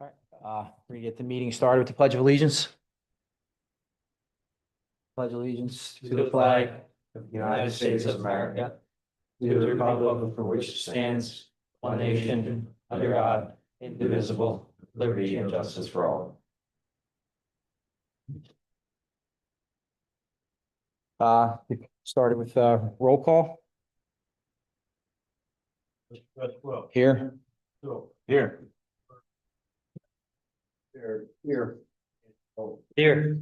All right, we're gonna get the meeting started with the Pledge of Allegiance. Pledge allegiance to the flag of the United States of America, to the republic for which it stands, one nation, under God, indivisible, with liberty and justice for all. We started with roll call here. Here. Here. Here.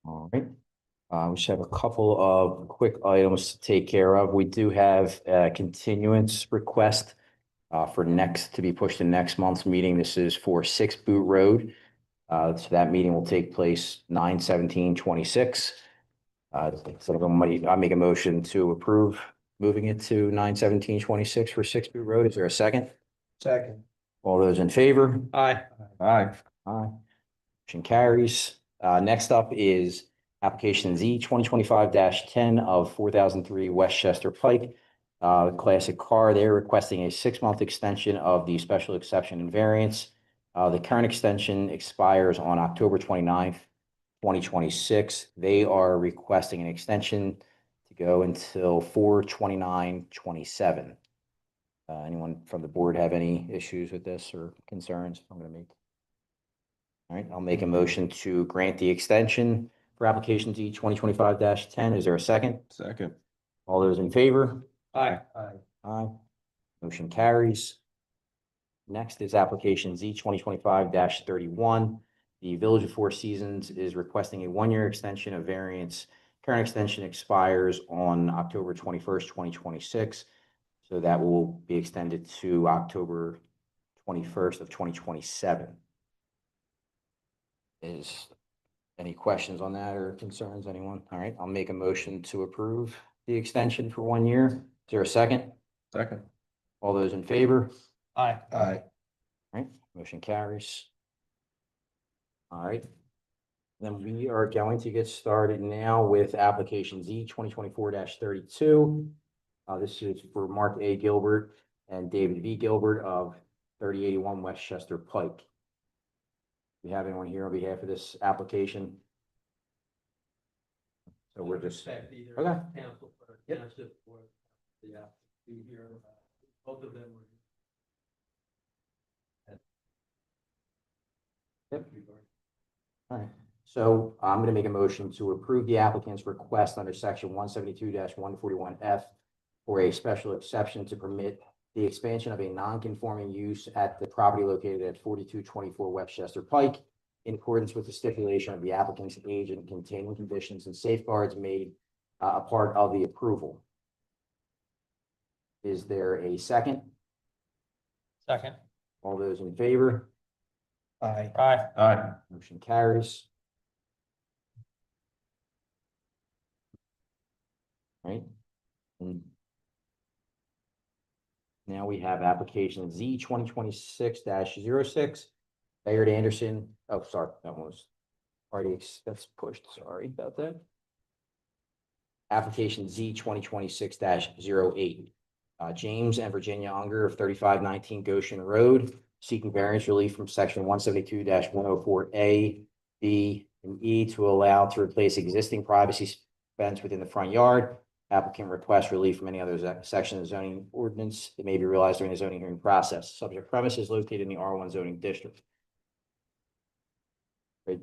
All right. We should have a couple of quick items to take care of. We do have a continuance request to be pushed to next month's meeting. This is for 6 Boot Road. So that meeting will take place 9/17/26. I make a motion to approve moving it to 9/17/26 for 6 Boot Road. Is there a second? Second. All those in favor? Aye. Aye. Aye. Motion carries. Next up is application Z 2025-10 of 4003 Westchester Pike. Classic car, they're requesting a 6-month extension of the special exception and variance. The current extension expires on October 29th, 2026. They are requesting an extension to go until 4/29/27. Anyone from the board have any issues with this or concerns? I'm going to make. All right, I'll make a motion to grant the extension for application Z 2025-10. Is there a second? Second. All those in favor? Aye. Aye. Motion carries. Next is application Z 2025-31. The Village of Four Seasons is requesting a 1-year extension of variance. Current extension expires on October 21st, 2026. So that will be extended to October 21st of 2027. Is any questions on that or concerns, anyone? All right, I'll make a motion to approve the extension for 1 year. Is there a second? Second. All those in favor? Aye. Aye. All right, motion carries. All right. Then we are going to get started now with application Z 2024-32. This is for Mark A. Gilbert and David V. Gilbert of 3081 Westchester Pike. Do you have anyone here on behalf of this application? So we're just, okay. Council for township or be here, both of them were. Yep. All right, so I'm going to make a motion to approve the applicant's request under section 172-141F for a special exception to permit the expansion of a non-conforming use at the property located at 4224 Westchester Pike in accordance with the stipulation of the applicant's agent containing conditions and safeguards made a part of the approval. Is there a second? Second. All those in favor? Aye. Aye. Aye. Motion carries. Right. And now we have application Z 2026-06. Bayard Anderson. Oh, sorry, that was already that's pushed. Sorry about that. Application Z 2026-08. James and Virginia Unger of 3519 Goshen Road, seeking variance relief from section 172-104A, B, and E to allow to replace existing privacy fence within the front yard. Applicant requests relief from any other section of the zoning ordinance that may be realized during the zoning hearing process. Subject premise is located in the R1 zoning district. Great.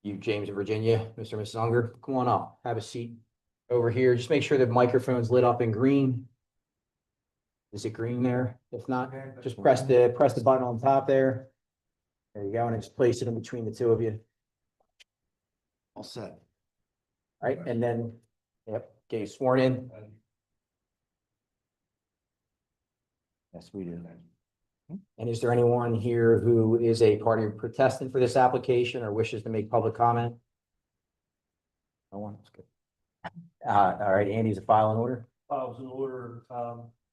You, James and Virginia, Mr. and Mrs. Unger, come on up, have a seat over here. Just make sure the microphone's lit up in green. Is it green there? If not, just press the button on top there. There you go, and just place it in between the two of you. All set. All right, and then, yep, get you sworn in. Yes, we do. And is there anyone here who is a party protestant for this application or wishes to make public comment? No one, that's good. All right, Andy's a file in order. Files in order,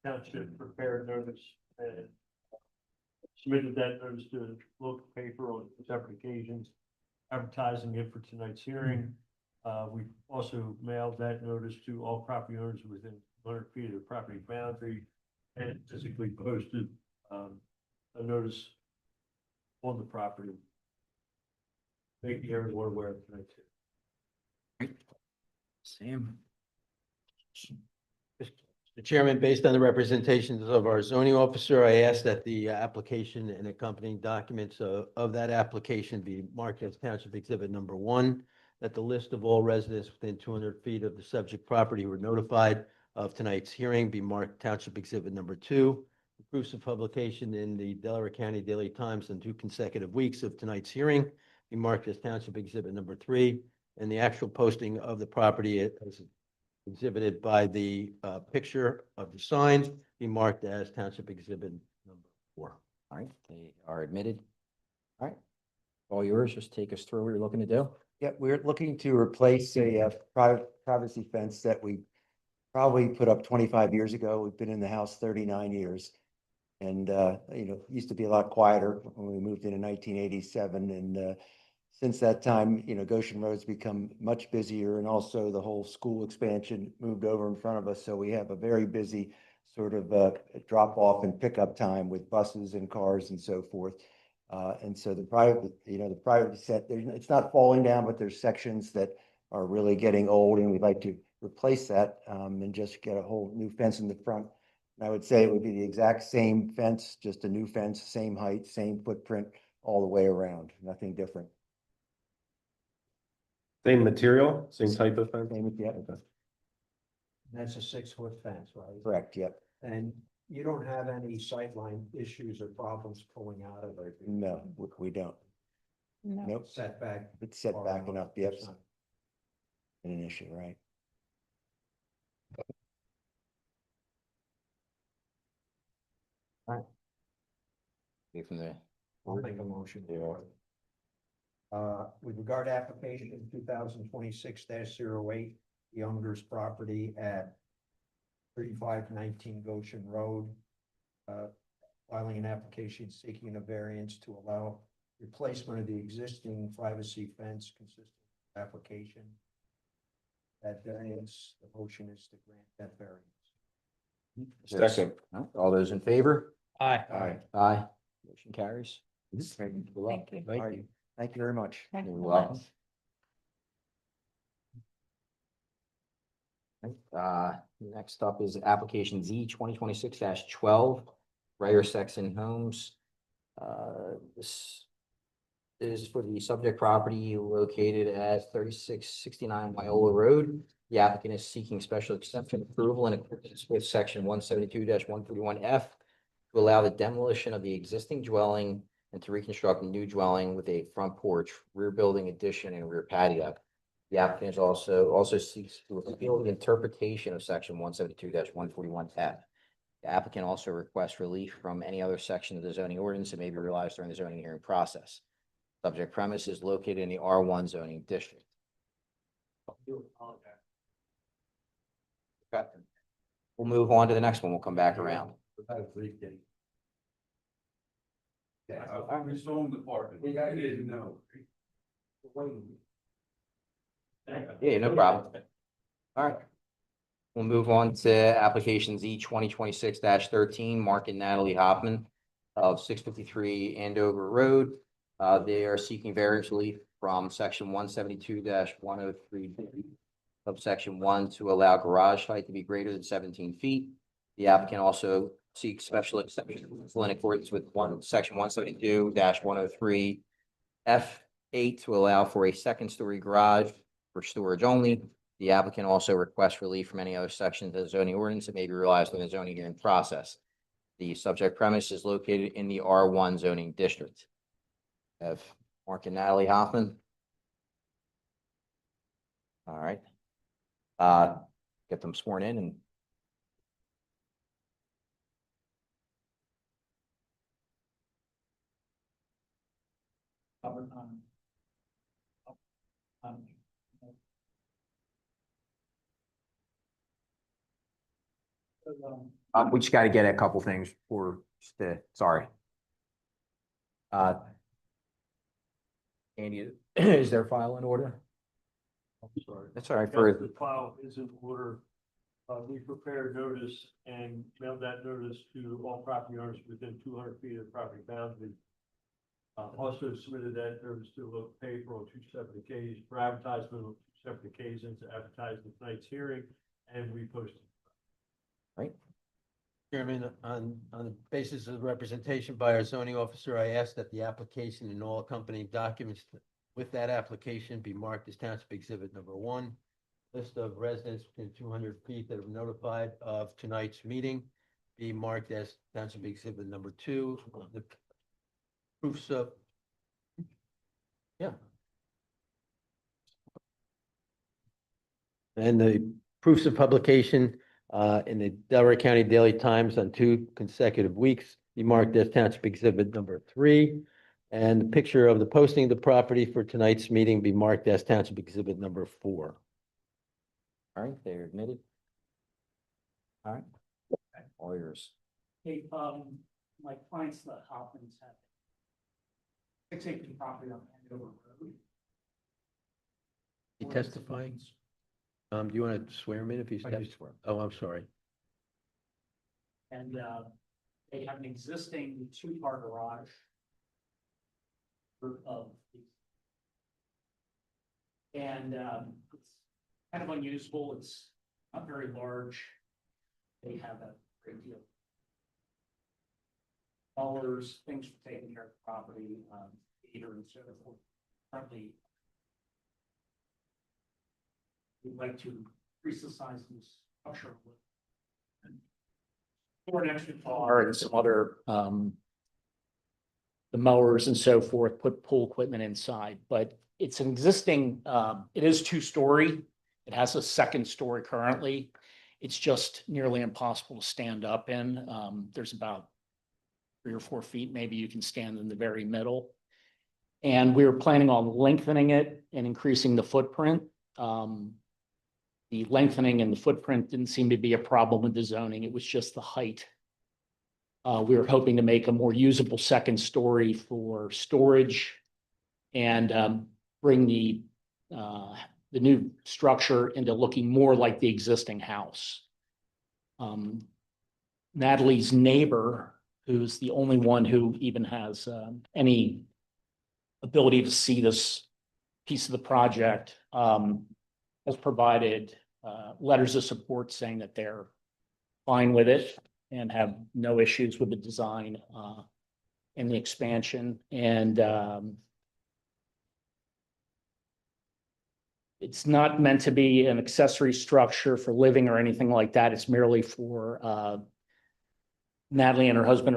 township prepared notice and submitted that notice to the local paper on separate occasions, advertising it for tonight's hearing. We also mailed that notice to all property owners within 100 feet of the property boundary. and physically posted, a notice on the property. Making everyone aware of tonight. Sam? Mr. Chairman, based on the representations of our zoning officer, I ask that the application and accompanying documents of that application be marked as Township Exhibit number 1, that the list of all residents within 200 feet of the subject property who were notified of tonight's hearing be marked Township Exhibit number 2. Proofs of publication in the Delaware County Daily Times on 2 consecutive weeks of tonight's hearing be marked as Township Exhibit number 3, and the actual posting of the property as exhibited by the picture of the sign be marked as Township Exhibit number 4. All right, they are admitted. All right, all yours, just take us through what you're looking to do. Yeah, we're looking to replace a privacy fence that we probably put up 25 years ago. We've been in the house 39 years. And, it used to be a lot quieter when we moved in 1987. And since that time, Goshen Road's become much busier, and also the whole school expansion moved over in front of us. So we have a very busy sort of drop off and pickup time with buses and cars and so forth. And so the private set, it's not falling down, but there's sections that are really getting old, and we'd like to replace that and just get a whole new fence in the front. And I would say it would be the exact same fence, just a new fence, same height, same footprint all the way around, nothing different. Same material, same type of fence? Same, yeah, That's a 6-foot fence, right? correct, yep. And you don't have any sightline issues or problems pulling out of it? No, we don't. Nope, Setback? it's set back enough, yep. An issue, right? Okay, from the, I'll make a motion. Yeah. With regard to application 2026-08, Younger's property at 3519 Goshen Road. Filing an application seeking a variance to allow replacement of the existing privacy fence consistent with application. That variance, the motion is to grant that variance. Second. all those in favor? Aye. Aye. Motion carries. Thank Good luck. you. Thank you very much. You're welcome. Next up is application Z 2026-12, Rayer Sexton Homes. This is for the subject property located at 3669 Wyola Road. The applicant is seeking special exception approval in accordance with section 172-141F to allow the demolition of the existing dwelling and to reconstruct a new dwelling with a front porch, rear building addition, and rear patio. The applicant is also seeks to appeal the interpretation of section 172-141F. The applicant also requests relief from any other section of the zoning ordinance that may be realized during the zoning hearing process. Subject premise is located in the R1 zoning district. Okay. We'll move on to the next one. We'll come back around. We sold the apartment. I didn't know. Yeah, no problem. All right. We'll move on to application Z 2026-13, Mark and Natalie Hoffman of 653 Andover Road. They are seeking variance relief from section 172-103 of section 1 to allow garage height to be greater than 17 feet. The applicant also seeks special exception in accordance with section 172-103 F8 to allow for a second-story garage for storage only. The applicant also requests relief from any other sections of the zoning ordinance that may be realized in the zoning hearing process. The subject premise is located in the R1 zoning district. Have Mark and Natalie Hoffman. All right. Get them sworn in and we just got to get a couple things for sorry. Andy, is their file in order? I'm sorry. That's all right. The file is in order. we prepared notice and mailed that notice to all property owners within 200 feet of the property boundary. Also submitted that notice to the local paper on 2 separate occasions, for advertisement on 2 separate occasions, advertised in tonight's hearing, and we posted. Chairman, on the basis of representation by our zoning officer, I ask that the application and all accompanying documents with that application be marked as Township Exhibit number 1. List of residents within 200 feet that have notified of tonight's meeting be marked as Township Exhibit number 2. The proofs of, yeah. And the proofs of publication in the Delaware County Daily Times on 2 consecutive weeks be marked as Township Exhibit number 3. And the picture of the posting of the property for tonight's meeting be marked as Township Exhibit number 4. All right, they're admitted. All right. All yours. Hey, my clients, the Hoffmans, have 6 acres of property on Andover Road. You testifying? Do you want to swear him in if he's? I do swear. Oh, I'm sorry. And they have an existing 2-car garage. And it's kind of unusable. It's not very large. They have a great deal. Dollars, things for taking care of the property, heater and so forth. Currently, we'd like to increase the size of this structure. For an extra car and some other, the mowers and so forth, put pool equipment inside, but it's an existing, it is 2-story. It has a 2nd story currently. It's just nearly impossible to stand up in. There's about 3 or 4 feet, maybe you can stand in the very middle. And we were planning on lengthening it and increasing the footprint. The lengthening and the footprint didn't seem to be a problem with the zoning. It was just the height. We were hoping to make a more usable 2nd story for storage and bring the new structure into looking more like the existing house. Natalie's neighbor, who's the only one who even has any ability to see this piece of the project, has provided letters of support saying that they're fine with it and have no issues with the design and the expansion. And it's not meant to be an accessory structure for living or anything like that. It's merely for Natalie and her husband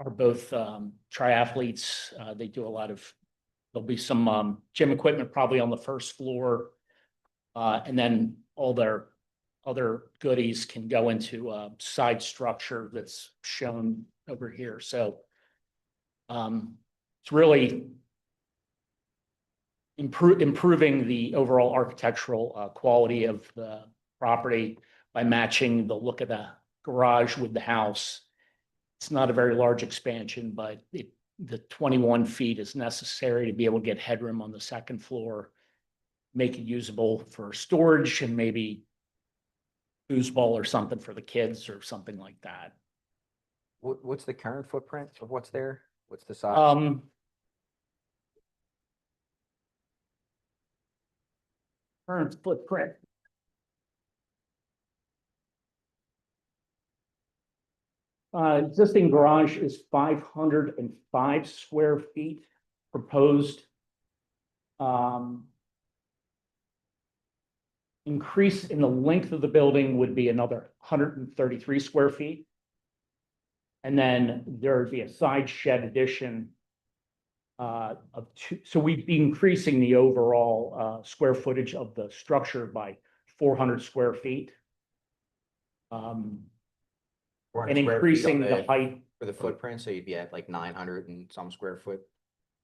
are both triathletes. They do a lot of, there'll be some gym equipment probably on the 1st floor. And then all their other goodies can go into a side structure that's shown over here. So it's really improving the overall architectural quality of the property by matching the look of the garage with the house. It's not a very large expansion, but the 21 feet is necessary to be able to get headroom on the 2nd floor, make it usable for storage and maybe foosball or something for the kids or something like that. What's the current footprint of what's there? What's the size? Current footprint. Existing garage is 505 square feet. Proposed increase in the length of the building would be another 133 square feet. And then there would be a side shed addition of 2. So we'd be increasing the overall square footage of the structure by 400 square feet. And increasing the height. For the footprint, so you'd be at like 900 and some square foot.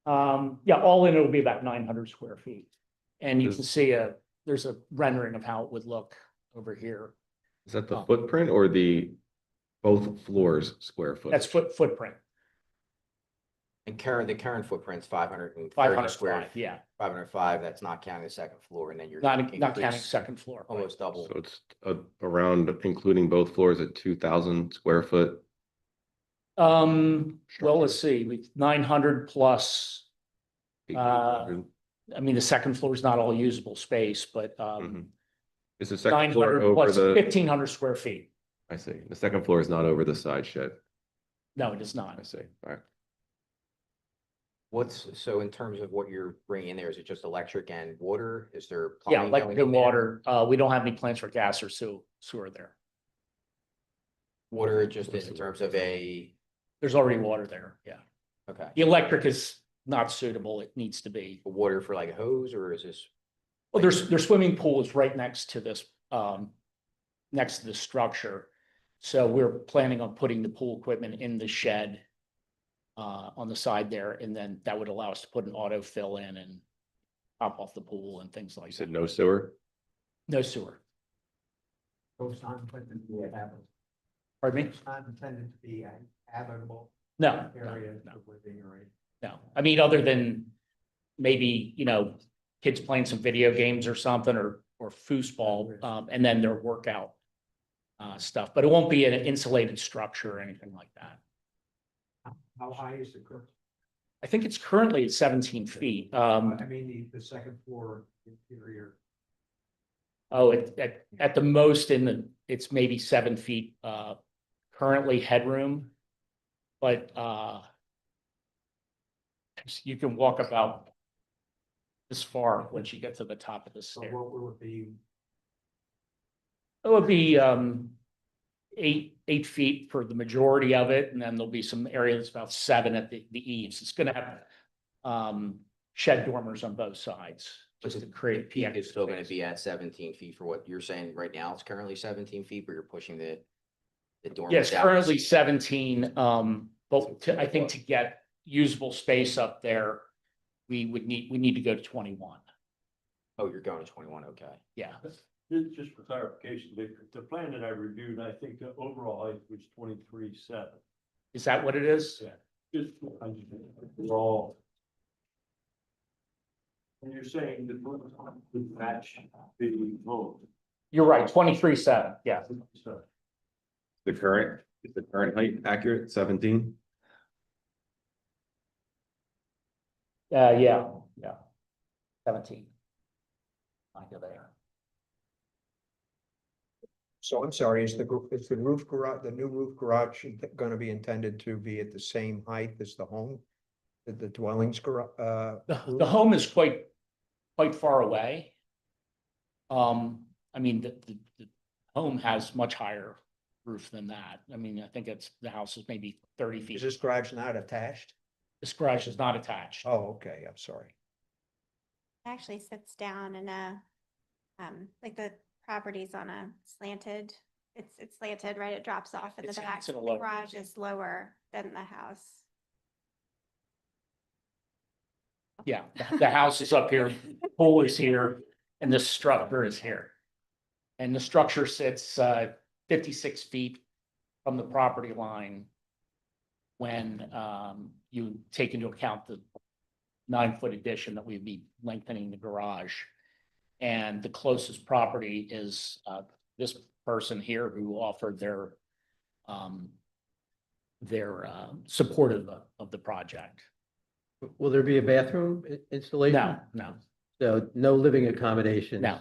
Yeah, all in, it'll be about 900 square feet. And you Is- can see there's a rendering of how it would look over here. Is that the footprint or the both floors square foot? That's footprint. And the current footprint's 530 square, 505, yeah, 505, that's not counting the second floor, and then you're. not, gonna not counting increase second floor. right. Almost double. So it's around, including both floors at 2,000 square foot. Well, let's see, with 900 plus, 1,800. I mean, the second floor is not all usable space, but, Mhm. Is the second nine floor hundred over plus the, 1,500 square feet. I see, the second floor is not over the side shed, No, it is not. I see, all right. So in terms of what you're bringing in there, is it just electric and water? Is there Yeah, plumbing like going the in there? water, we don't have any plans for gas or sewer there. Water just in terms of There's already water there, yeah. okay, The electric is not suitable, it needs to be. water for like a hose, or is this? Well, their swimming pool is right next to this, next to the structure. So we're planning on putting the pool equipment in the shed on the side there, and then that would allow us to put an autofill in and top off the pool and things You like said that. no sewer? No sewer. It's not intended to be a habit. Pardon me? It's not intended to be a habitable No, no, area no. for living or anything. No, I mean, other than maybe, kids playing some video games or something or foosball, and then their workout stuff, but it won't be an insulated structure or anything like that. How high is the curb? I think it's currently at 17 feet. I mean, the second floor interior. At the most it's maybe 7 feet, currently headroom. But, you can walk about this far once you get to the top of the So stairs. what will it be? It would be, 8 feet for the majority of it, and then there'll be some area that's about 7 at the eaves. It's gonna have, shed dormers on both sides, just to create. Peak is still gonna space. be at 17 feet for what you're saying right now. It's currently 17 feet, but you're pushing the dormers Yes, out. currently 17, but I think to get usable space up there, we need to go to 21. Oh, you're going to 21, okay. Yeah, Just for clarification, the plan that I reviewed, I think the overall height was 23.7. is that what it is? Yeah. Just, overall. And you're saying the roof would match the home. You're right, 23.7, yeah. So Is the current height accurate, 17? Yeah. 17. I go there. So I'm sorry, is the roof garage, the new roof garage gonna be intended to be at the same height as the home? The dwellings garage, The home is quite far away. I mean, the home has much higher roof than that. I mean, I think the house is maybe 30 feet. is this garage not attached? This garage is not attached. Oh, okay, I'm sorry. Actually sits down in a, like the property's on a slanted, it's slanted, right? It drops off in the It's back. in a The lower garage position. is lower than the house. Yeah, the house is up here, pool is here, and the structure is here. And the structure sits 56 feet from the property line when you take into account the 9-foot addition that we'd be lengthening the garage. And the closest property is this person here who offered their support of the project. Will there be a bathroom installation? No. So no living accommodations? No.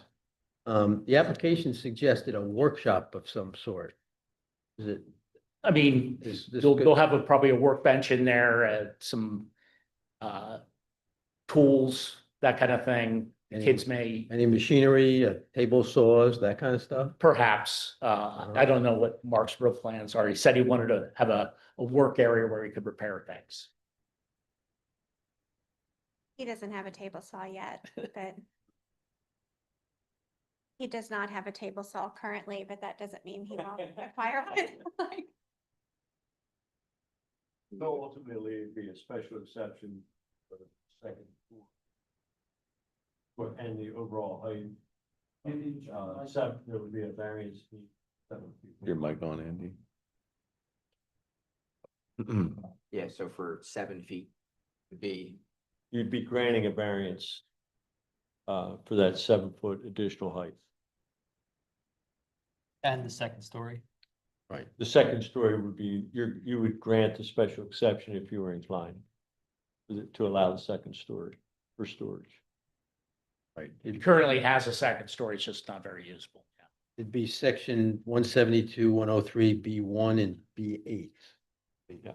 The application suggested a workshop of some sort. Is it? I mean, Is this they'll good? have probably a workbench in there, some tools, that kind of thing. Kids may Any machinery, table saws, that kind of stuff? perhaps, I don't know what Mark's real plans are. He said he wanted to have a work area where he could repair things. He doesn't have a table saw yet, but he does not have a table saw currently, but that doesn't mean he won't acquire one. so ultimately it'd be a special exception for the second floor. And the overall height. Seven, there would be a variance. to 7 feet. Your mic on, Andy. Yeah, so for 7 feet would be, you'd be granting a variance for that 7-foot additional height. And the second story. Right. The second story would be, you would grant a special exception if you were inclined to allow the second story for storage. Right. It currently has a second story, it's just not very usable. It'd be section 172, 103, B1 and B8. Yeah.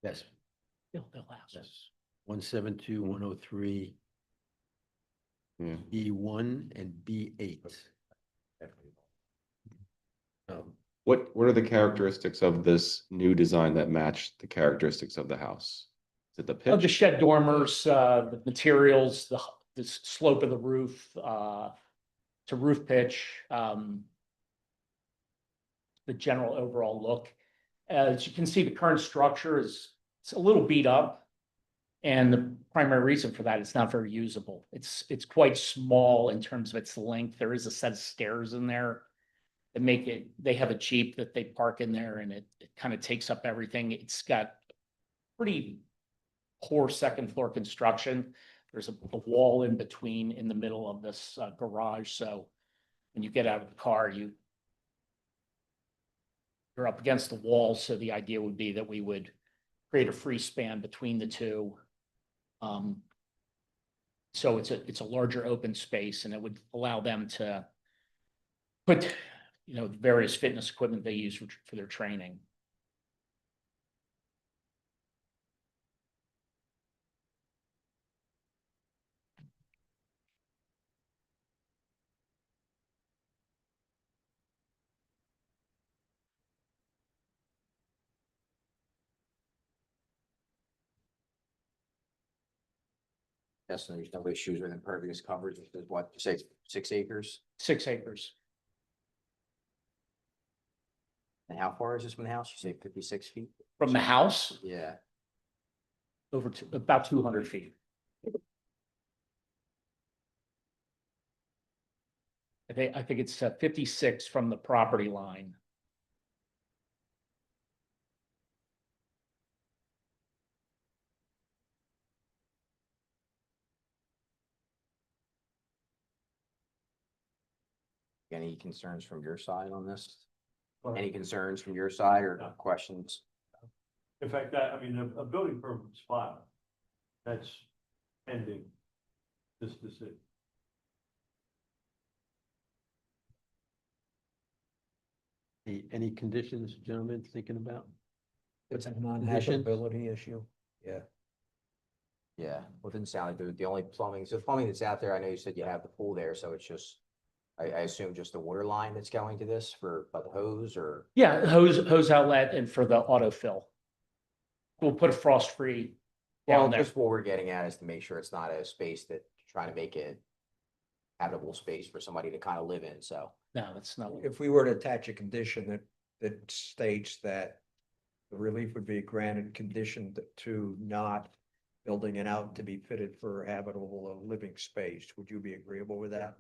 Yes. They'll ask. Yes. 172, 103, Yeah. B1 and B8. What are the characteristics of this new design that match the characteristics of the house? Is it the Of the pitch? shed dormers, the materials, the slope of the roof, to roof pitch, the general overall look. As you can see, the current structure it's a little beat up. And the primary reason for that, it's not very usable. It's quite small in terms of its length. There is a set of stairs in there that make it, they have a Jeep that they park in there and it kind of takes up everything. It's got pretty poor second floor construction. There's a wall in between in the middle of this garage. So when you get out of the car, you're up against the wall. So the idea would be that we would create a free span between the two. So it's a larger open space and it would allow them to put, various fitness equipment they use for their training. yes, there's no issues with impervious coverage, which is what, you say 6 acres? 6 acres. And how far is this from the house? You say 56 feet? From the house, Yeah. over to about 200 feet. I think it's 56 from the property line. Any concerns from your side on this? Any concerns from your side or No. questions? In fact, a building permit was filed. That's pending this decision. Any conditions, gentlemen, thinking about? It's a non-habitability issue. Yeah. Yeah, well, it didn't sound like the only plumbing, so the plumbing that's out there, I know you said you have the pool there, so it's just, I assume just the water line that's going to this for, by the hose or? Yeah, hose outlet and for the autofill. We'll put a frost-free Well, down there. just what we're getting at is to make sure it's not a space that, trying to make it habitable space for somebody to kind of live in, so. No, that's not. If we were to attach a condition that states that the relief would be granted conditioned to not building it out to be fitted for habitable living space, would you be agreeable with that?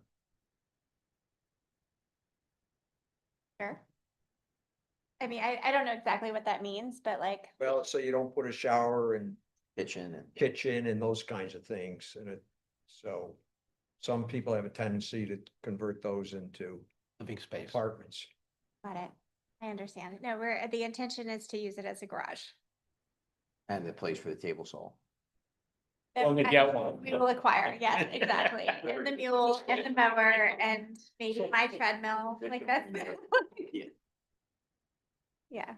Sure. I mean, I don't know exactly what that means, but like, Well, so you don't put a shower and Kitchen and, kitchen and those kinds of things, so some people have a tendency to convert those into Living space. apartments. got it. I understand. No, the intention is to use it as a garage. and the place for the table saw. Well, we get one. We will acquire, yes, exactly. And the mule and the mower and maybe my treadmill, like that. Yeah. Yeah,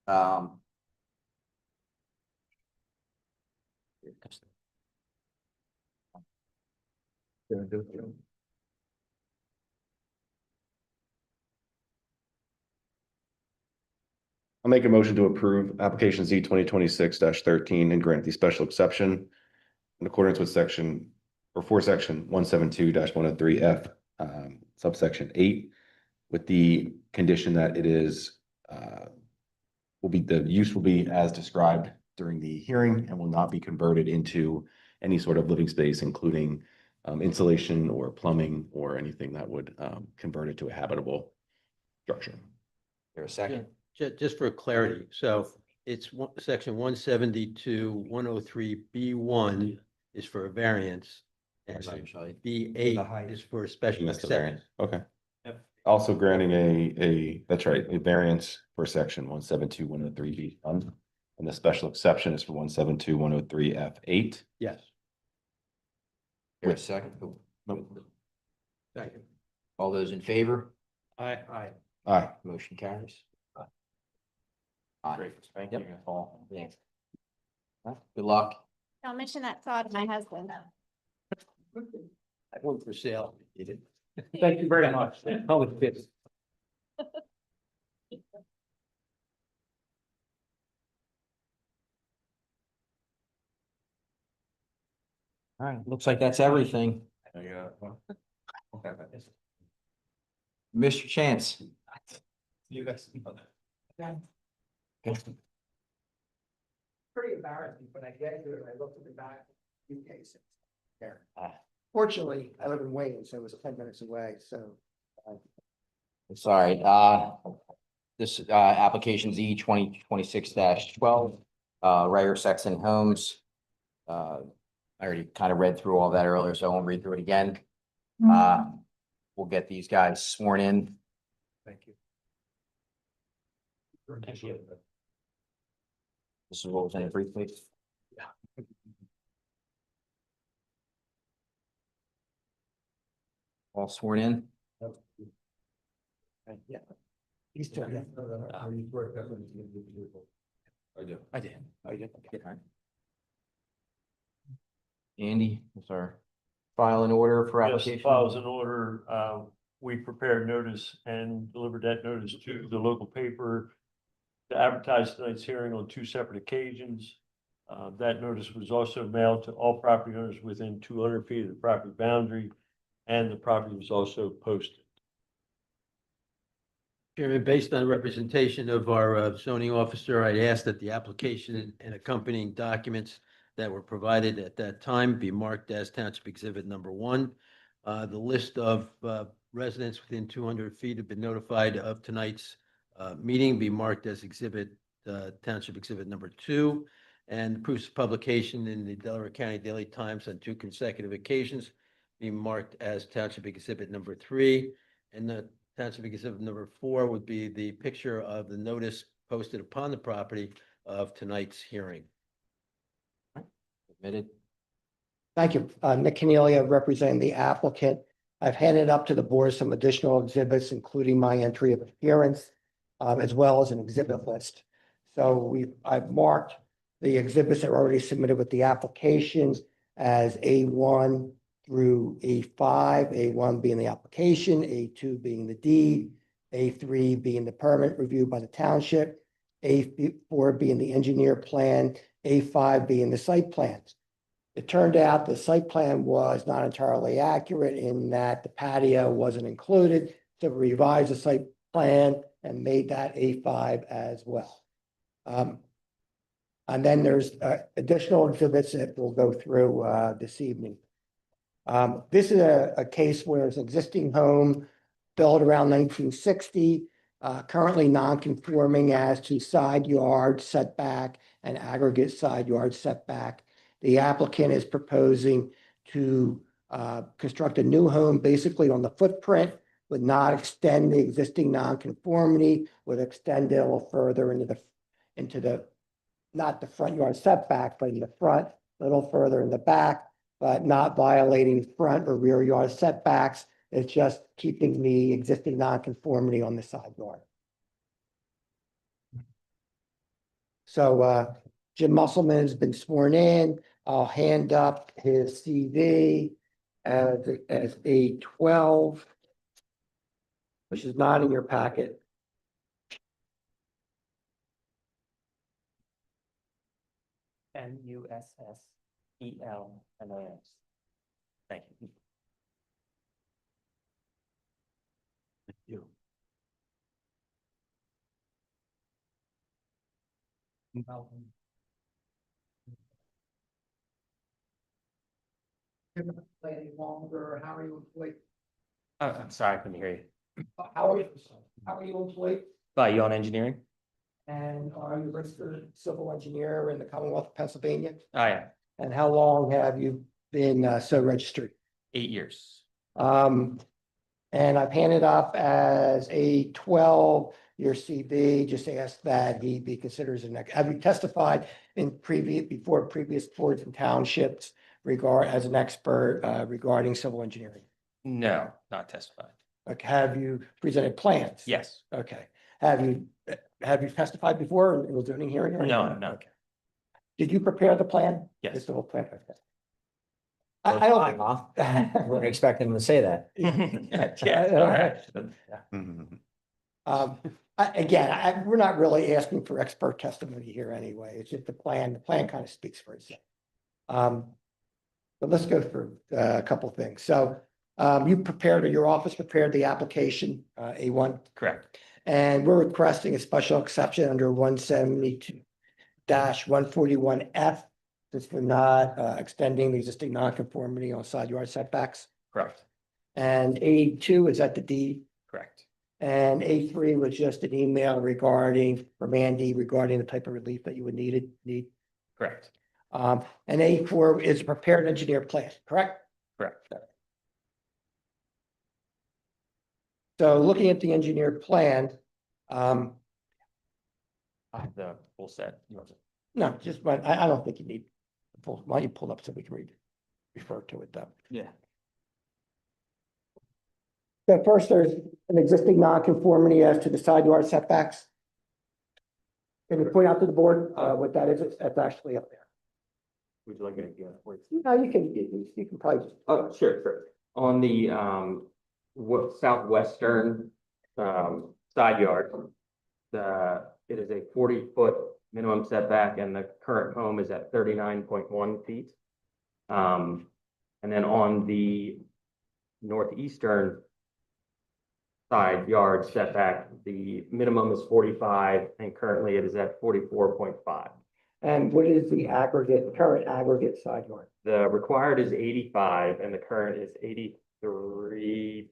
Um. I'll make a motion to approve application Z 2026-13 and grant the special exception in accordance with section 172-103 F, subsection 8, with the condition that it is the use will be as described during the hearing and will not be converted into any sort of living space, including insulation or plumbing or anything that would convert it to a habitable structure. There a second? Just for clarity, so it's section 172, 103B1 is for a variance. And B8 is for a special That's the exception. variance. Okay. Yep. Also granting that's right, a variance for section 172, 103B fund. And the special exception is for 172, 103F8. Yes. There a second? Second. All those in favor? Aye. Aye. Motion carries. Aye. Great. Thank Yep. you. Paul. Thanks. Good luck. Don't mention that saw to my husband. I went for sale. You did. Thank you very much. Oh, it fits. All right, looks like that's everything. Mr. Chance. You guys. Pretty embarrassing when I get here and I look at the back, UK there. Fortunately, I live in Wayne, so it was 10 minutes away, so. It's all right. This application Z 2026-12, Ryder Sexton Homes. I already kind of read through all that earlier, so I won't read through it again. We'll get these guys sworn in. Thank you. This is what was in the brief, please. All sworn in. Yeah. He's still. I did. Andy, is our file in order for Yes, application? files in order. We prepared notice and delivered that notice to the local paper to advertise tonight's hearing on 2 separate occasions. That notice was also mailed to all property owners within 200 feet of the property boundary, and the property was also posted. Chairman, based on representation of our zoning officer, I ask that the application and accompanying documents that were provided at that time be marked as Township Exhibit number 1. The list of residents within 200 feet have been notified of tonight's meeting be marked as Township Exhibit number 2. And proofs of publication in the Delaware County Daily Times on 2 consecutive occasions be marked as Township Exhibit number 3. And the Township Exhibit number 4 would be the picture of the notice posted upon the property of tonight's hearing. Submitted. Thank you. Nick Cornelia, representing the applicant. I've handed up to the board some additional exhibits, including my entry of appearance, as well as an exhibit list. So I've marked the exhibits that are already submitted with the applications as A1 through A5, A1 being the application, A2 being the deed, A3 being the permit review by the township, A4 being the engineer plan, A5 being the site plans. It turned out the site plan was not entirely accurate in that the patio wasn't included, so we revised the site plan and made that A5 as well. And then there's additional exhibits that we'll go through this evening. This is a case where it's an existing home built around 1960, currently non-conforming as to side yard setback and aggregate side yard setback. The applicant is proposing to construct a new home basically on the footprint, would not extend the existing nonconformity, would extend it a little further into the not the front yard setback, but in the front, a little further in the back, but not violating front or rear yard setbacks. It's just keeping the existing nonconformity on the side yard. So Jim Musselman has been sworn in. I'll hand up his CV as A12, which is not in your packet. MUSSELMAS. Thank you. Thank you. Any longer, how are you employed? I'm sorry, I couldn't hear you. How are you employed? By Yawn Engineering? And are you registered civil engineer in the Commonwealth of Pennsylvania? Oh, yeah, And how long have you been so registered? 8 years. And I've handed up as a 12-year CB, just asked that he be considered as an, have you testified in before previous boards and townships as an expert regarding civil engineering? No, not testified. Like, have you presented plans? Yes. Okay. Have you testified before in a zoning hearing? or No, anything? no. Okay. Did you prepare the plan? Yes. The civil plan? Okay. I don't. We're expecting him to say that. We're not really asking for expert testimony here anyway. It's just the plan. The plan kind of speaks for itself. But let's go through a couple of things. So you prepared, or your office prepared the application, A1, Correct. and we're requesting a special exception under 172-141F. Since we're not extending the existing nonconformity on side yard setbacks. Correct. And A2 is at the D. Correct. And A3 was just an email from Andy regarding the type of relief that you would need. Correct. And A4 is a prepared engineer plan, correct? Correct. So looking at the engineer plan, I have the full set. You want to- no, just, I don't think you need, why don't you pull up so we can refer to it though. Yeah. So first, there's an existing nonconformity as to the side yard setbacks. Can you point out to the board what that is? That's actually up there. Would you like me to get it? No, you can probably, Oh, sure. On the southwestern side yard, it is a 40-foot minimum setback, and the current home is at 39.1 feet. And then on the northeastern side yard setback, the minimum is 45, and currently it is at 44.5. and what is the current aggregate side yard? The required is 85, and the current is 83.6.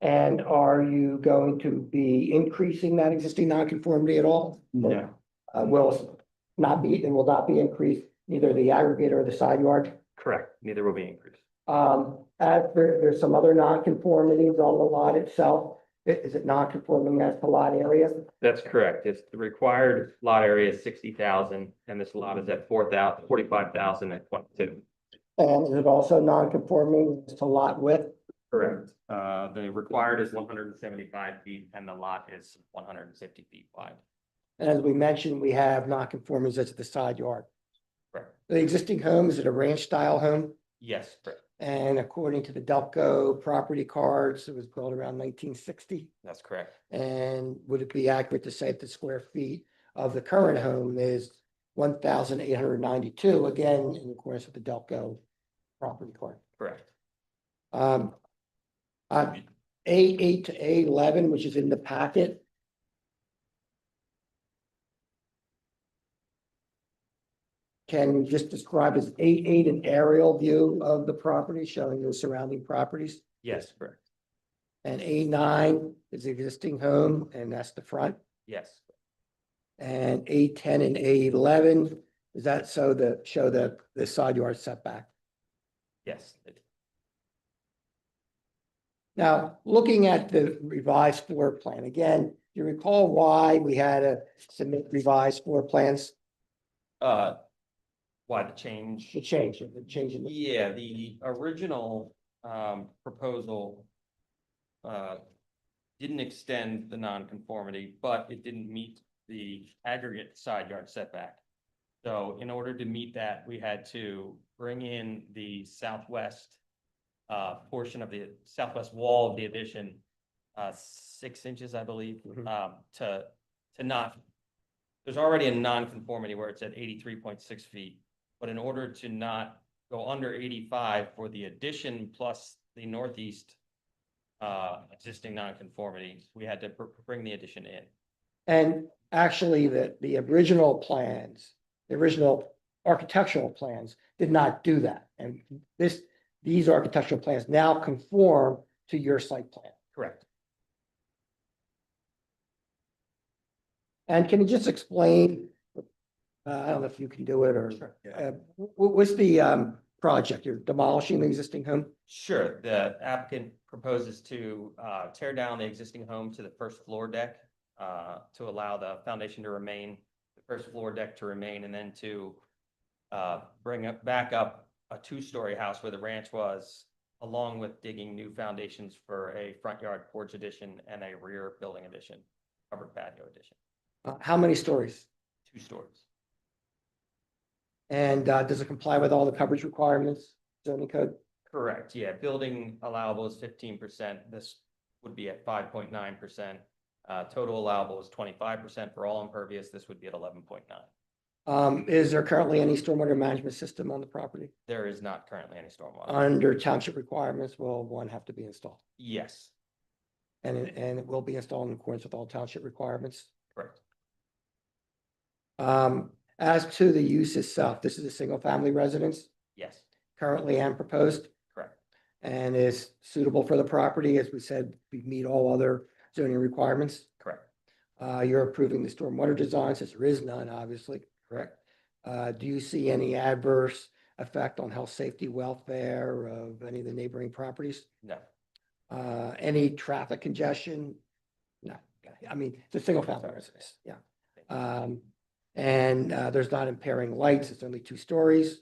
And are you going to be increasing that existing nonconformity at all? No. Will not be increased, neither the aggregate or the side yard? Correct. Neither will be increased. There's some other nonconformities on the lot itself. Is it non-conforming as to lot area? That's correct. It's the required lot area is 60,000, and this lot is at 45,022. And is it also non-conforming as to lot width? Correct. The required is 175 feet, and the lot is 150 feet wide. And as we mentioned, we have non-conformities as to the side yard. Correct. The existing home, is it a ranch style home? Yes, correct. And according to the Delco property cards, it was built around 1960. That's correct. And would it be accurate to say that the square feet of the current home is 1,892, again, in accordance with the Delco property card? Correct. A8 to A11, which is in the packet. Can you just describe as A8 an aerial view of the property showing the surrounding properties? Yes, correct. And A9 is the existing home, and that's the front. Yes. And A10 and A11, is that so show the side yard setback? Yes. Now, looking at the revised floor plan, again, do you recall why we had to submit revised floor plans? Why the change? The change in the. Yeah, the original proposal didn't extend the nonconformity, but it didn't meet the aggregate side yard setback. So in order to meet that, we had to bring in the southwest portion of the southwest wall of the addition, 6 inches, I believe, to not. There's already a nonconformity where it's at 83.6 feet. But in order to not go under 85 for the addition plus the northeast existing nonconformity, we had to bring the addition in. And actually, the original plans, the original architectural plans did not do that. And these architectural plans now conform to your site plan. Correct. And can you just explain, I don't know if you can do it or, Sure. what's the project? You're demolishing the existing home? Sure, the applicant proposes to tear down the existing home to the first floor deck to allow the foundation to remain, the first floor deck to remain, and then to bring back up a two-story house where the ranch was, along with digging new foundations for a front yard porch addition and a rear building addition, covered patio addition, How many stories? 2 stories. And does it comply with all the coverage requirements, zoning code? Correct, yeah, building allowable is 15%, this would be at 5.9%. Total allowable is 25% for all impervious, this would be at 11.9. Is there currently any stormwater management system on the property? There is not currently any stormwater. Under township requirements, will one have to be installed? Yes, And it will be installed in accordance with all township requirements? correct. As to the use itself, this is a single-family residence Yes, currently and proposed, correct. and is suitable for the property. As we said, we meet all other zoning requirements. Correct. You're approving the stormwater design, since there is none, obviously, correct? Do you see any adverse effect on health, safety, welfare of any of the neighboring properties? No, Any traffic congestion? No, I mean, it's a single-family residence, yeah. And there's not impairing lights, it's only 2 stories. Do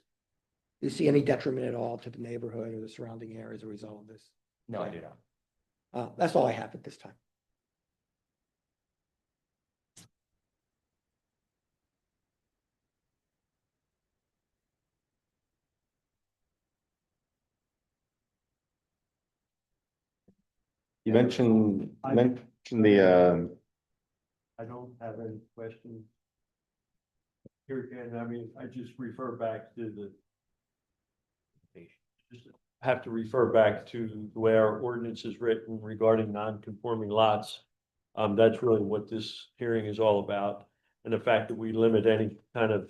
you see any detriment at all to the neighborhood or the surrounding area as a result of this? no, I do not. That's all I have at this time. You mentioned the, I don't have any questions. Here again, I mean, I just refer back to the. Just have to refer back to the way our ordinance is written regarding non-conforming lots. That's really what this hearing is all about. And the fact that we limit any kind of,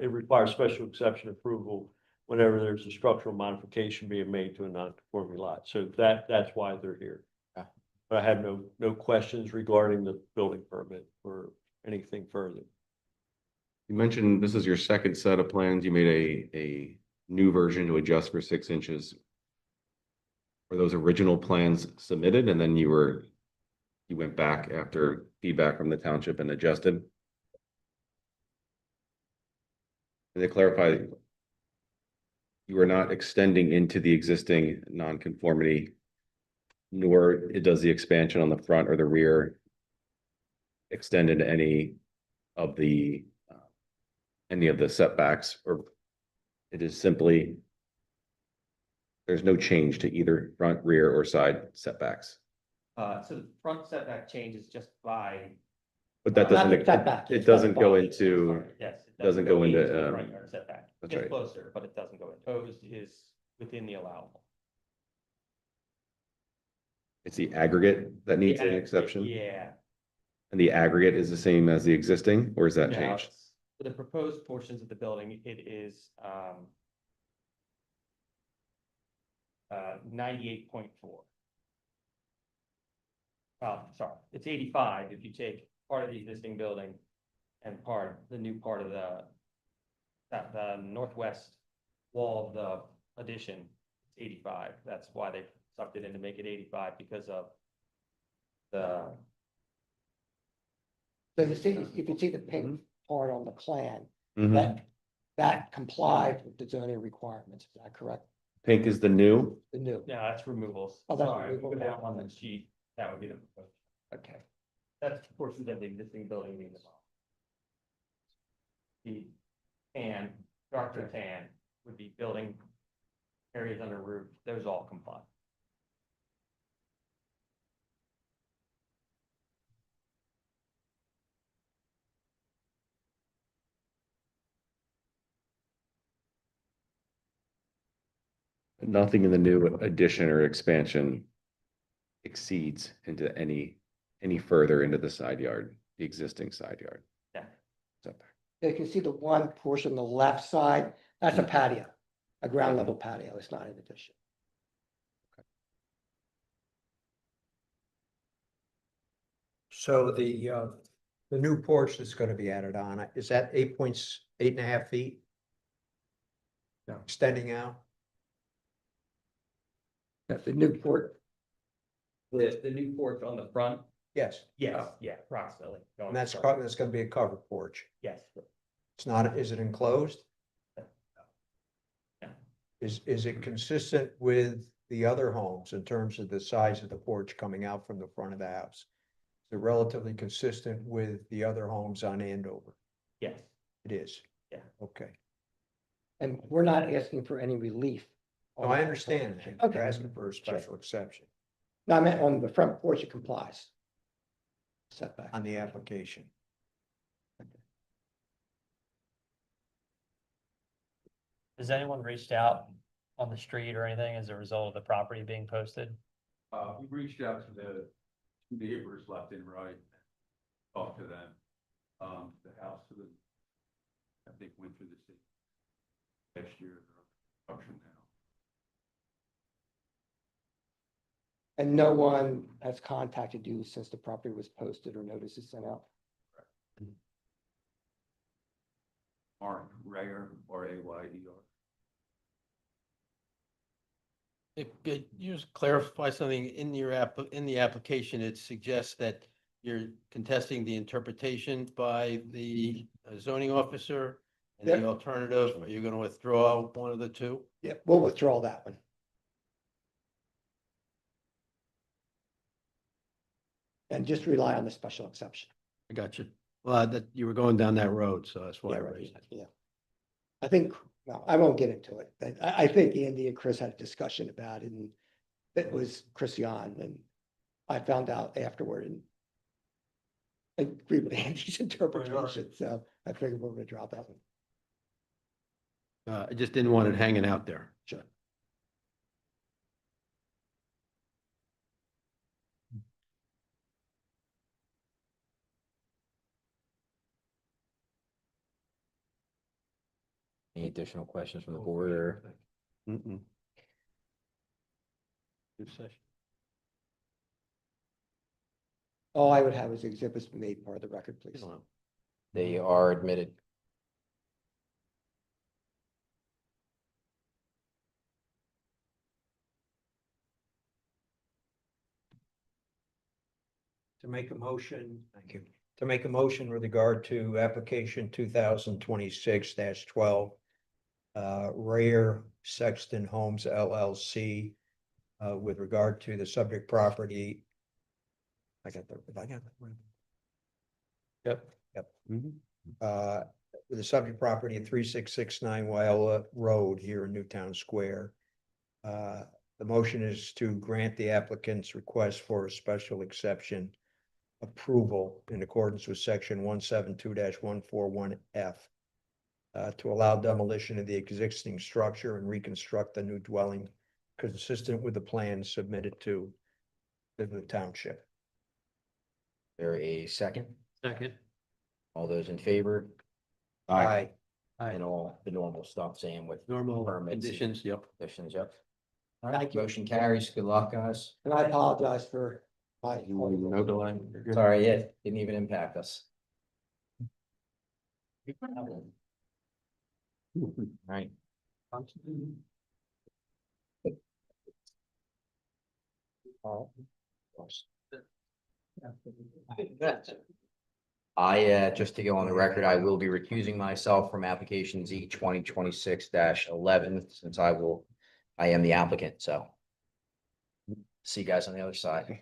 it requires special exception approval whenever there's a structural modification being made to a non-conforming lot. So that's why they're here. But I have no questions regarding the building permit or anything further. you mentioned this is your second set of plans. You made a new version to adjust for 6 inches. Were those original plans submitted and then you went back after feedback from the township and adjusted? And to clarify, you are not extending into the existing nonconformity, nor does the expansion on the front or the rear extend into any of the setbacks, or it is simply there's no change to either front, rear, or side setbacks. So the front setback changes just by. But that Not the doesn't, setback, it it's doesn't go setback. into, Yes. it doesn't go into, the front yard setback. that's Gets right. closer, but it doesn't go in. Proposed is within the allowable. it's the aggregate that needs an Yeah, exception? Yeah. And the aggregate is the same as the existing, or is that No, changed? it's- For the proposed portions of the building, it is 98.4. Sorry, it's 85 if you take part of the existing building and the new part of the northwest wall of the addition, it's 85. That's why they sucked it in to make it 85 because of the. So you can see the pink part on the plan, Mhm. that complies with the zoning requirements, is that correct? Pink is the new, The new, No, that's removals. Oh, that's Sorry, if we go removal. down on the sheet, that would be the proposed. okay. That's portions of the existing building being demolished. The tan, darker tan would be building areas under roof, those all comply. nothing in the new addition or expansion exceeds into any further into the side yard. the existing side yard. Yeah. Setback. You can see the one portion on the left side, that's a patio, a ground level patio, it's not an addition. So the new porch that's gonna be added on, is that 8.5 feet? No. Extending out? That's the new port, The new porch on the front? Yes. Yes, yeah, approximately. And that's gonna be a covered porch. Yes. It's not, is it enclosed? No. Is it consistent with the other homes in terms of the size of the porch coming out from the front of the house? Is it relatively consistent with the other homes on Andover? Yes. It is? Yeah. Okay. and we're not asking for any relief. Oh, I understand. Okay. You're asking for a special exception No, I meant on the front porch, it complies. Setback. on the application. Has anyone reached out on the street or anything as a result of the property being posted? We reached out to the neighbors left and right, talked to them. The house to the, I think went through the city last year, construction now. And no one has contacted you since the property was posted or notices sent out? Mark Rayer, Rayer. If, could you just clarify something in your in the application, it suggests that you're contesting the interpretation by the zoning officer? And the Yeah. alternative, are you gonna withdraw one of the two? Yeah, we'll withdraw that one. And just rely on the special exception. I got you. Well, that, you were going down that road, so that's why I Yeah, right, raised it. yeah. I think, no, I won't get into it, but I think Andy and Chris had a discussion about it, and it was Chris Yan, and I found out afterward and I agree with Andy's interpretation, so I figured we're gonna drop that one. I just didn't want it hanging out there. Sure. Any additional questions from the board or? Mm-mm. Good session. All I would have is exhibits be made part of the record, please. They are admitted. To make a motion, thank you. To make a motion with regard to application 2026-12. Rare Sexton Homes LLC. With regard to the subject property. I got that right. Yep. Yep. With the subject property at 3669 Wyola Road here in Newtown Square. The motion is to grant the applicant's request for a special exception approval in accordance with section 172-141F. To allow demolition of the existing structure and reconstruct the new dwelling consistent with the plans submitted to the township. There a second? Second. All those in favor? Aye. And all the normal stuff, same with Normal permits and conditions, yep. conditions, yep. All right, Thank you. motion carries. Good luck, guys. And I apologize for my. No delay. Sorry, it didn't even impact us. Right. Just to go on the record, I will be recusing myself from application Z 2026-11 since I am the applicant, so. See you guys on the other side.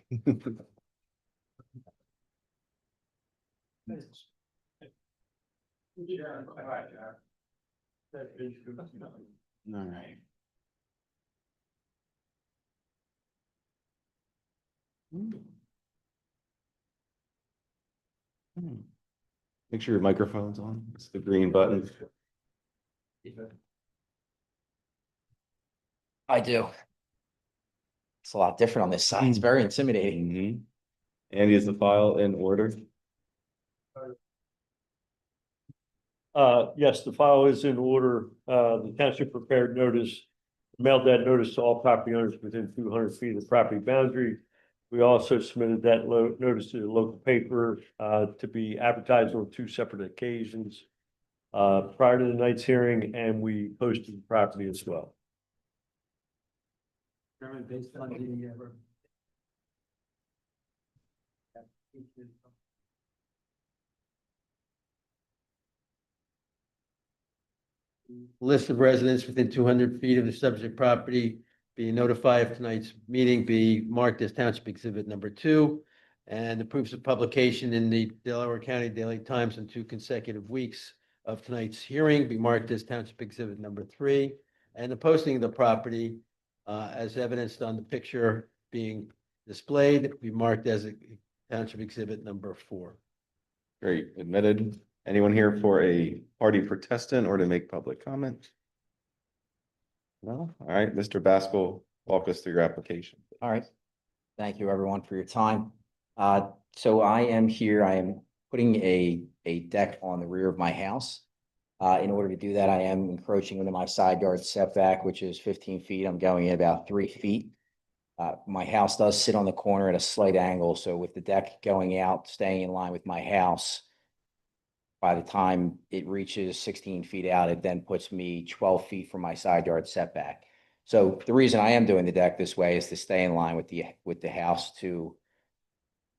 All right. Make sure your microphone's on. It's the green button. I do. It's a lot different on this side. It's very intimidating. Andy, is the file in order? Yes, the file is in order. The township prepared notice, mailed that notice to all property owners within 200 feet of the property boundary. We also submitted that notice to the local paper, to be advertised on 2 separate occasions, prior to tonight's hearing, and we posted the property as well. Chairman, based on the, list of residents within 200 feet of the subject property being notified of tonight's meeting be marked as Township Exhibit number 2. And the proofs of publication in the Delaware County Daily Times on 2 consecutive weeks of tonight's hearing be marked as Township Exhibit number 3. And the posting of the property, as evidenced on the picture being displayed, be marked as a Township Exhibit number 4. Great, admitted. Anyone here for a party protestant or to make public comment? No? All right, Mr. Baskell, walk us through your application. All right. Thank you, everyone, for your time. So I am here, I am putting a deck on the rear of my house. In order to do that, I am encroaching into my side yard setback, which is 15 feet. I'm going in about 3 feet. My house does sit on the corner at a slight angle, so with the deck going out, staying in line with my house, by the time it reaches 16 feet out, it then puts me 12 feet from my side yard setback. So the reason I am doing the deck this way is to stay in line with the house, to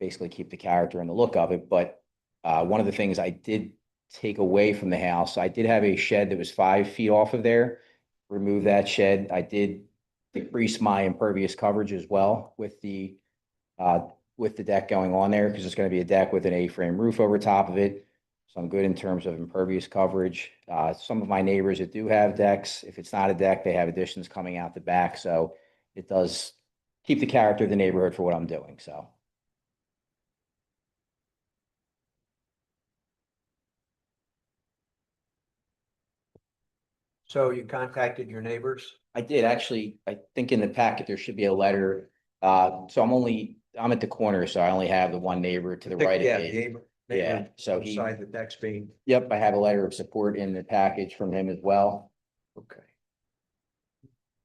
basically keep the character and the look of it. But one of the things I did take away from the house, I did have a shed that was 5 feet off of there. Remove that shed. I did decrease my impervious coverage as well with the deck going on there, because it's going to be a deck with an A-frame roof over top of it. So I'm good in terms of impervious coverage. Some of my neighbors that do have decks, if it's not a deck, they have additions coming out the back. So it does keep the character of the neighborhood for what I'm doing, so. So you contacted your neighbors? I did actually, I think in the packet, there should be a letter. So I'm at the corner, so I only have the one neighbor to the right Yeah, of me. neighbor Yeah, so he, beside the deck's being, yep, I have a letter of support in the package from him as well. okay.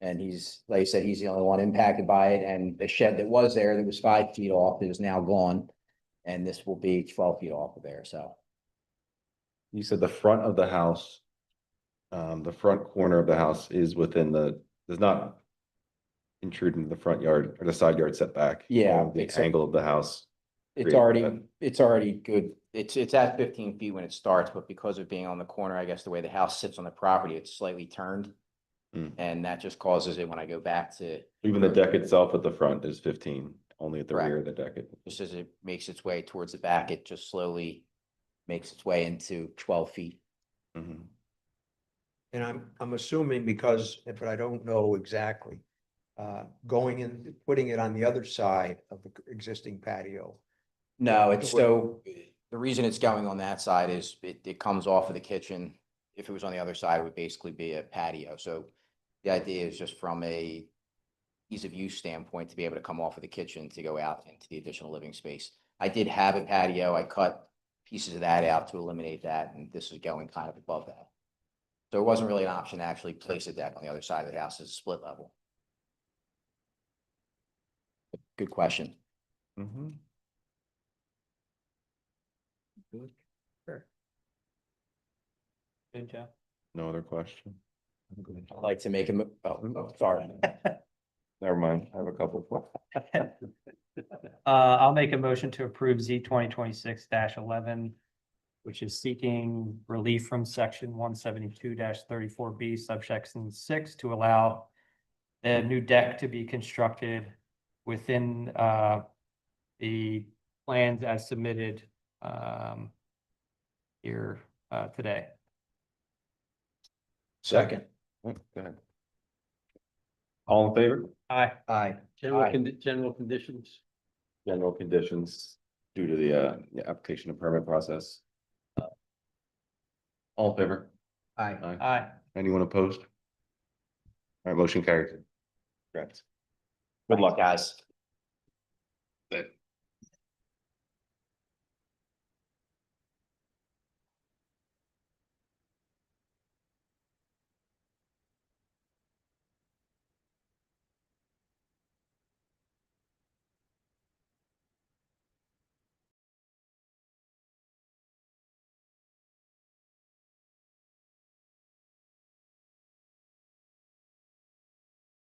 And he's, like I said, he's the only one impacted by it, and the shed that was there that was 5 feet off is now gone. And this will be 12 feet off of there, so. You said the front of the house, the front corner of the house is within does not intrude into the front yard or the side yard setback. Yeah, The except- angle of the house. It's already good. It's at 15 feet when it starts, but because of being on the corner, I guess the way the house sits on the property, it's slightly turned. Hmm. And that just causes it when I go back to, Even the deck itself at the front is 15, only at the Correct. rear of the deck. just as it makes its way towards the back, it just slowly makes its way into 12 feet. Mhm. And I'm assuming because, but I don't know exactly, going in, putting it on the other side of the existing patio. No, it's so, the reason it's going on that side is it comes off of the kitchen. If it was on the other side, it would basically be a patio. So the idea is just from a ease of use standpoint, to be able to come off of the kitchen to go out into the additional living space. I did have a patio. I cut pieces of that out to eliminate that, and this is going kind of above that. So it wasn't really an option to actually place a deck on the other side of the house as a split level. Good question. Mhm. Good job. No other question? I'd like to make sorry. Never mind, I have a couple. I'll make a motion to approve Z 2026-11, which is seeking relief from section 172-34B subsection 6 to allow a new deck to be constructed within the plans as submitted here today. Second. Go ahead. All in favor? Aye. Aye. General conditions. General conditions due to the application and permit process. All in favor? Aye. Aye. Anyone opposed? All right, motion carries. Correct. Good luck, guys. That